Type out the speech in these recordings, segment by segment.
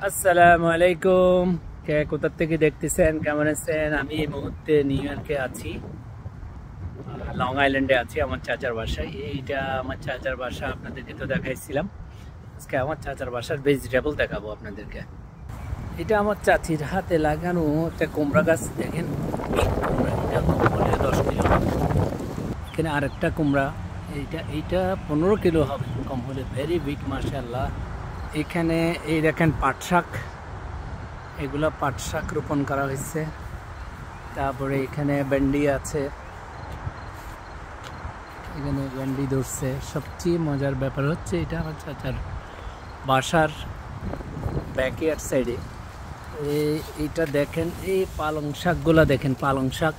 আসসালামু আলাইকুম। কে কোথা থেকে দেখতেছেন, কেমন আছেন? আমি এই মুহূর্তে নিউ ইয়র্কে আছি, লং আইল্যান্ডে আছি, আমার চাচার বাসায়। এইটা আমার চাচার বাসা, আপনাদেরকে তো দেখাইছিলাম। আজকে আমার চাচার বাসার ভেজিটেবল দেখাবো আপনাদেরকে। এটা আমার চাচির হাতে লাগানো একটা কুমড়া গাছ, দেখেন এটা কমপক্ষে 10 কিলো। এখানে আরেকটা কুমড়া, এইটা 15 কিলো হবে কম হলে, ভেরি বিগ মাশাআল্লাহ। এখানে এই দেখেন পাট শাক, এগুলো পাট শাক রোপণ করা হয়েছে। তারপরে এখানে ভেন্ডি আছে, এখানে ভেন্ডি ধরছে। সবচেয়ে মজার ব্যাপার হচ্ছে এটা আমার চাচার বাসার ব্যাকইয়ার্ড সাইডে। এইটা দেখেন, এই পালং শাকগুলা দেখেন, পালং শাক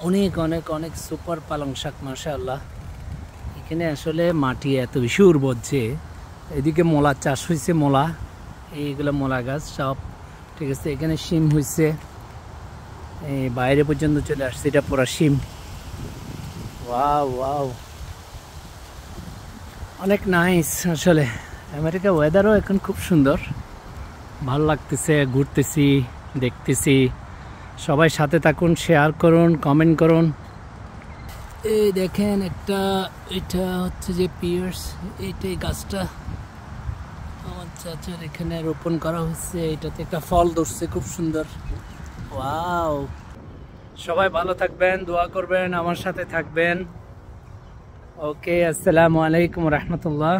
অনেক অনেক অনেক সুপার পালং শাক মাশাআল্লাহ। এখানে আসলে মাটি এত বেশি উর্বর যে, এদিকে মোলা চাষ হয়েছে, মোলা, এইগুলো মোলা গাছ সব ঠিক আছে। এখানে শিম হয়েছে, এই বাইরে পর্যন্ত চলে আসছে, এটা পুরো শিম। ওয়াও ওয়াও, অনেক নাইস। আসলে আমেরিকা ওয়েদারও এখন খুব সুন্দর, ভালো লাগতেছে, ঘুরতেছি, দেখতেছি। সবাই সাথে থাকুন, শেয়ার করুন, কমেন্ট করুন। এই দেখেন একটা, এটা হচ্ছে যে পিয়ার্স, এইটাই গাছটা আমার চাচার এখানে রোপণ করা হয়েছে। এটাতে একটা ফল ধরছে, খুব সুন্দর। ওয়াও, সবাই ভালো থাকবেন, দোয়া করবেন, আমার সাথে থাকবেন। ওকে, আসসালামু আলাইকুম রহমতুল্লাহ।